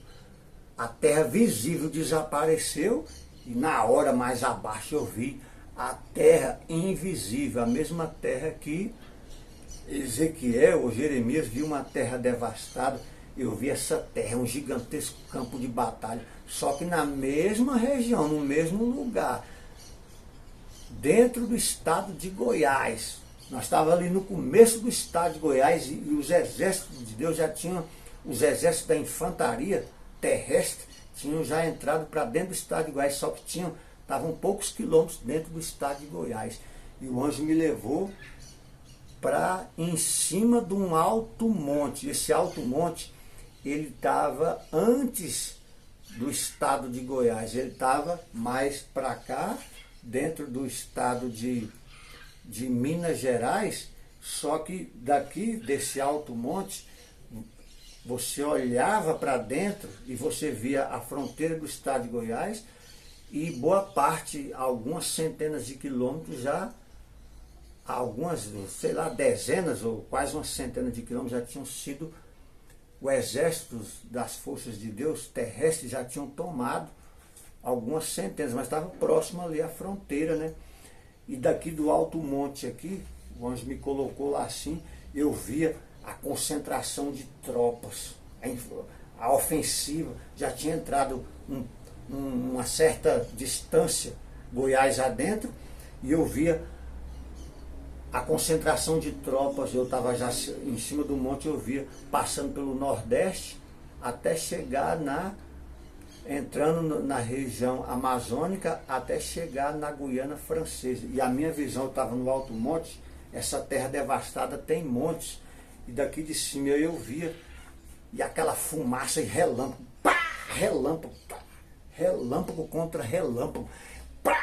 A terra visível desapareceu, e na hora mais abaixo eu vi a terra invisível, a mesma terra que Ezequiel ou Jeremias viu, uma terra devastada. Eu vi essa terra, um gigantesco campo de batalha, só que na mesma região, no mesmo lugar, dentro do estado de Goiás. Nós estávamos ali no começo do estado de Goiás e os exércitos de Deus já tinham, os exércitos da infantaria terrestre tinham já entrado para dentro do estado de Goiás, só que estavam poucos quilômetros dentro do estado de Goiás. E o anjo me levou para em cima de um alto monte. Esse alto monte, ele estava antes do estado de Goiás, ele estava mais para cá, dentro do estado de Minas Gerais, só que daqui desse alto monte, você olhava para dentro e você via a fronteira do estado de Goiás e boa parte, algumas centenas de quilômetros já, algumas, sei lá, dezenas ou quase uma centena de quilômetros já tinham sido, o exército das forças de Deus terrestres já tinham tomado algumas centenas, mas estava próximo ali à fronteira, né? E daqui do alto monte aqui, o anjo me colocou lá assim, eu via a concentração de tropas, a ofensiva, já tinha entrado uma certa distância, Goiás adentro, e eu via a concentração de tropas. Eu estava já em cima do monte, eu via, passando pelo Nordeste, até chegar entrando na região amazônica, até chegar na Guiana Francesa. E a minha visão, eu estava no alto monte, essa terra devastada tem montes, e daqui de cima eu via, e aquela fumaça e relâmpago, pá, relâmpago, pá, relâmpago contra relâmpago, pá,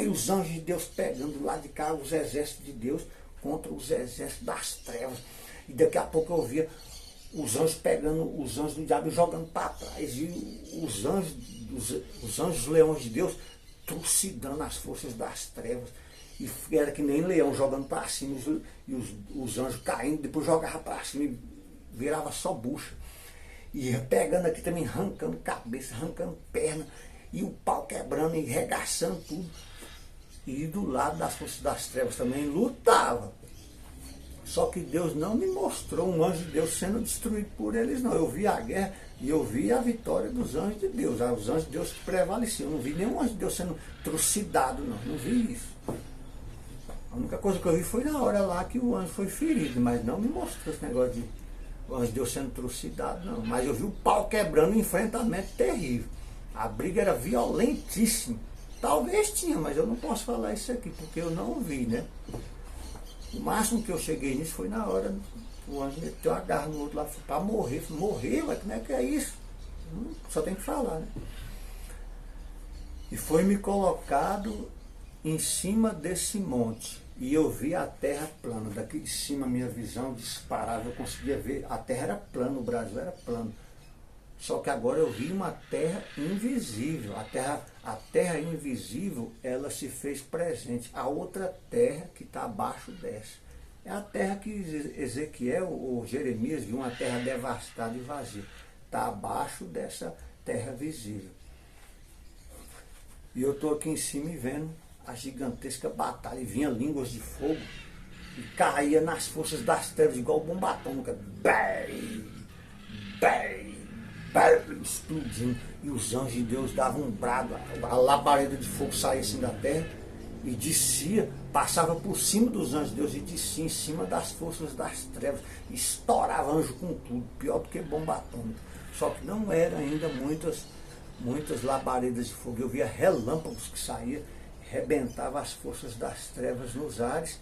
e os anjos de Deus pegando lá de cá, os exércitos de Deus contra os exércitos das trevas. E daqui a pouco eu via os anjos pegando os anjos do diabo e jogando para trás, e os anjos leões de Deus trucidando as forças das trevas, e era que nem leão jogando para cima, e os anjos caindo, depois jogava para cima e virava só bucha, e pegando aqui também, arrancando cabeça, arrancando perna, e o pau quebrando e regaçando tudo. E do lado das forças das trevas também lutava. Só que Deus não me mostrou um anjo de Deus sendo destruído por eles, não. Eu vi a guerra e eu vi a vitória dos anjos de Deus. Os anjos de Deus prevaleciam. Eu não vi nenhum anjo de Deus sendo trucidado, não. Não vi isso. A única coisa que eu vi foi na hora lá que o anjo foi ferido, mas não me mostrou esse negócio de o anjo de Deus sendo trucidado, não. Mas eu vi o pau quebrando, um enfrentamento terrível. A briga era violentíssima. Talvez tinha, mas eu não posso falar isso aqui, porque eu não vi, né? O máximo que eu cheguei nisso foi na hora, o anjo meteu a garra no outro lá para morrer. Falei, morrer? Mas como é que é isso? Só tem que falar, né? E foi me colocado em cima desse monte. E eu vi a terra plana. Daqui de cima a minha visão disparava, eu conseguia ver. A terra era plana, o Brasil era plano. Só que agora eu vi uma terra invisível. A terra invisível, ela se fez presente. A outra terra que está abaixo dessa. É a terra que Ezequiel ou Jeremias viu, uma terra devastada e vazia. Está abaixo dessa terra visível. E eu estou aqui em cima e vendo a gigantesca batalha. E vinha línguas de fogo e caía nas forças das trevas, igual bomba atômica. Bem, bem, explodindo, e os anjos de Deus davam um brado, a labareda de fogo saía assim da terra e descia, passava por cima dos anjos de Deus e descia em cima das forças das trevas, estourava anjo com tudo, pior do que bomba atômica. Só que não eram ainda muitas labaredas de fogo. Eu via relâmpagos que saíam, rebentava as forças das trevas nos ares,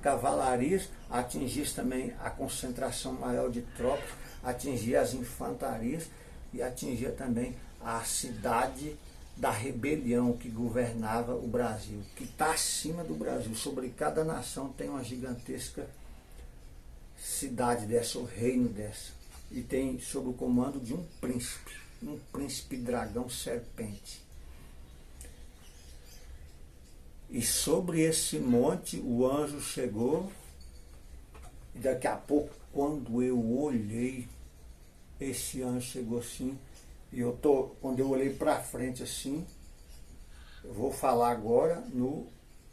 cavalarias, atingia também a concentração maior de tropas, atingia as infantarias e atingia também a cidade da rebelião que governava o Brasil, que está acima do Brasil. Sobre cada nação tem uma gigantesca cidade dessa, o reino dessa, e tem sob o comando de um príncipe dragão serpente. E sobre esse monte o anjo chegou, e daqui a pouco, quando eu olhei, esse anjo chegou assim, e quando eu olhei para frente assim, eu vou falar agora no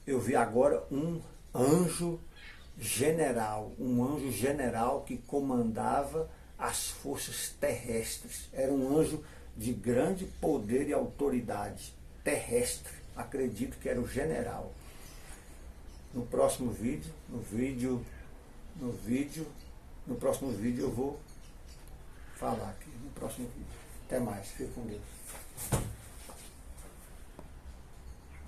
eu vi agora um anjo general que comandava as forças terrestres. Era um anjo de grande poder e autoridade terrestre. Acredito que era o general. No próximo vídeo, no próximo vídeo eu vou falar aqui, no próximo vídeo. Até mais, fique com Deus.